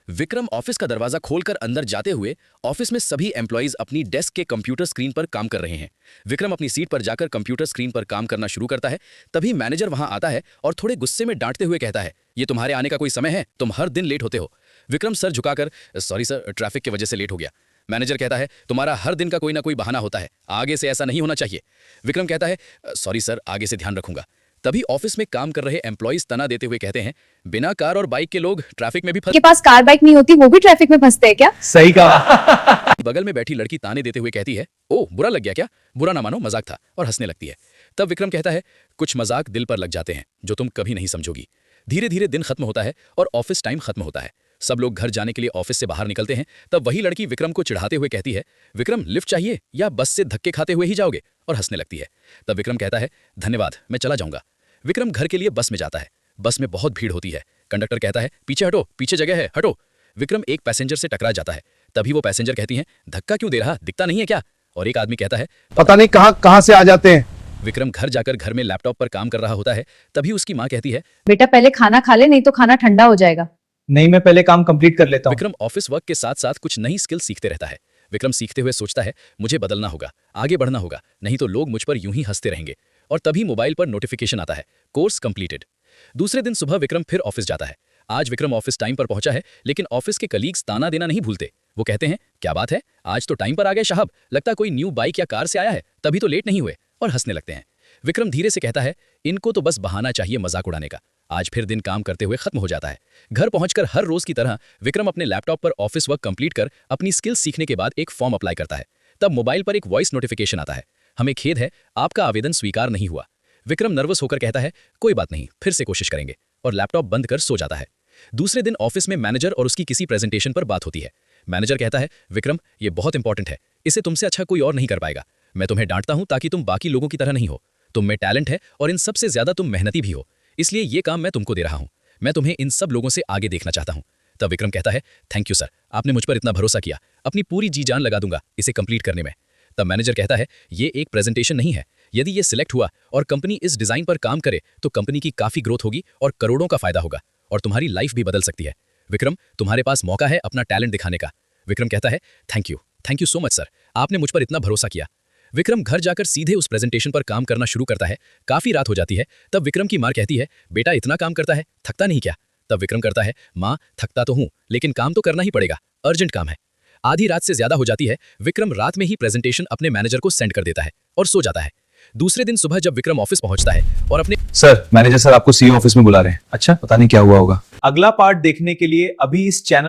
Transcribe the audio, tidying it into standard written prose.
Vikram office का दरवाजा खोलकर अंदर जाते हुए ऑफिस में सभी एम्प्लॉइज अपनी डेस्क के कंप्यूटर स्क्रीन पर काम कर रहे हैं। विक्रम अपनी सीट पर जाकर कंप्यूटर स्क्रीन पर काम करना शुरू करता है। तभी मैनेजर वहां आता है और थोड़े गुस्से में डांटते हुए कहता है, ये तुम्हारे आने का कोई समय है? तुम हर दिन लेट होते हो। विक्रम सर झुकाकर, सॉरी सर, ट्रैफिक की वजह से लेट हो गया। मैनेजर कहता है, तुम्हारा हर दिन का कोई ना कोई बहाना होता है, आगे से ऐसा नहीं होना चाहिए। विक्रम कहता है, सॉरी सर, आगे से ध्यान रखूंगा। तभी ऑफिस में काम कर रहे एम्प्लॉइज तना देते हुए कहते हैं, बिना कार और बाइक के लोग ट्रैफिक में भी के पास कार बाइक नहीं होती, वो भी ट्रैफिक में फंसते हैं क्या? सही कहा। बगल में बैठी लड़की ताने देते हुए कहती है, ओ बुरा लग गया क्या? बुरा ना मानो, मजाक था, और हंसने लगती है। तब विक्रम कहता है, कुछ मजाक दिल पर लग जाते हैं जो तुम कभी नहीं समझोगी। धीरे धीरे दिन खत्म होता है और ऑफिस टाइम खत्म होता है। सब लोग घर जाने के लिए ऑफिस से बाहर निकलते हैं। तब वही लड़की विक्रम को चिढ़ाते हुए कहती है, विक्रम लिफ्ट चाहिए या बस से धक्के खाते हुए ही जाओगे? और हंसने लगती है। तब विक्रम कहता है, धन्यवाद, मैं चला जाऊंगा। विक्रम घर के लिए बस में जाता है। बस में बहुत भीड़ होती है। कंडक्टर कहता है, पीछे हटो, पीछे जगह है, हटो। विक्रम एक पैसेंजर से टकरा जाता है। तभी वो पैसेंजर कहती हैं, धक्का क्यों दे रहा, दिखता नहीं है क्या? और एक आदमी कहता है, पता नहीं कहां से आ जाते हैं। विक्रम घर जाकर घर में लैपटॉप पर काम कर रहा होता है। तभी उसकी माँ कहती है, बेटा पहले खाना खा ले, नहीं तो खाना ठंडा हो जाएगा। नहीं, मैं पहले काम कंप्लीट कर लेता हूँ। विक्रम ऑफिस वर्क के साथ साथ कुछ नई स्किल सीखते रहता है। विक्रम सीखते हुए सोचता है, मुझे बदलना होगा, आगे बढ़ना होगा, नहीं तो लोग मुझ पर यूं ही हंसते रहेंगे। और तभी मोबाइल पर नोटिफिकेशन आता है, कोर्स कंप्लीटेड। दूसरे दिन सुबह विक्रम फिर ऑफिस जाता है। आज विक्रम ऑफिस टाइम पर पहुंचा है, लेकिन ऑफिस के कलीग्स ताना देना नहीं भूलते। वो कहते हैं, क्या बात है, आज तो टाइम पर आ गए साहब, लगता कोई न्यू बाइक या कार से आया है, तभी तो लेट नहीं हुए। और हंसने लगते हैं। विक्रम धीरे से कहता है, इनको तो बस बहाना चाहिए मजाक उड़ाने का। आज फिर दिन काम करते हुए खत्म हो जाता है। घर पहुंचकर हर रोज की तरह विक्रम अपने लैपटॉप पर ऑफिस वर्क कंप्लीट कर अपनी स्किल्स सीखने के बाद एक फॉर्म अप्लाई करता है। तब मोबाइल पर एक वॉइस नोटिफिकेशन आता है, हमें खेद है, आपका आवेदन स्वीकार नहीं हुआ। विक्रम नर्वस होकर कहता है, कोई बात नहीं, फिर से कोशिश करेंगे, और लैपटॉप बंद कर सो जाता है। दूसरे दिन ऑफिस में मैनेजर और उसकी किसी प्रेजेंटेशन पर बात होती है। मैनेजर कहता है, विक्रम ये बहुत इंपॉर्टेंट है, इसे तुमसे अच्छा कोई और नहीं कर पाएगा। मैं तुम्हें डांटता हूं ताकि तुम बाकी लोगों की तरह नहीं हो। तुम में टैलेंट है और इन सबसे ज्यादा तुम मेहनती भी हो, इसलिए ये काम मैं तुमको दे रहा हूं। मैं तुम्हें इन सब लोगों से आगे देखना चाहता हूं। तब विक्रम कहता है, थैंक यू सर, आपने मुझ पर इतना भरोसा किया, अपनी पूरी जी जान लगा दूंगा इसे कंप्लीट करने में। तब मैनेजर कहता है, ये एक प्रेजेंटेशन नहीं है, यदि ये सिलेक्ट हुआ और कंपनी इस डिजाइन पर काम करे तो कंपनी की काफी ग्रोथ होगी और करोड़ों का फायदा होगा, और तुम्हारी लाइफ भी बदल सकती है। विक्रम, तुम्हारे पास मौका है अपना टैलेंट दिखाने का। विक्रम कहता है, thank you so much sir, आपने मुझ पर इतना भरोसा किया। विक्रम घर जाकर सीधे उस प्रेजेंटेशन पर काम करना शुरू करता है। काफी रात हो जाती है। तब विक्रम की मां कहती है, बेटा इतना काम करता है, थकता नहीं क्या? तब विक्रम करता है, मां थकता तो हूं, लेकिन काम तो करना ही पड़ेगा, अर्जेंट काम है। आधी रात से ज्यादा हो जाती है। विक्रम रात में ही प्रेजेंटेशन अपने मैनेजर को सेंड कर देता है और सो जाता है। दूसरे दिन सुबह जब विक्रम ऑफिस पहुंचता है और अपने सर, मैनेजर सर आपको सीईओ ऑफिस में बुला रहे हैं। अच्छा, पता नहीं क्या हुआ होगा। अगला पार्ट देखने के लिए अभी इस चैनल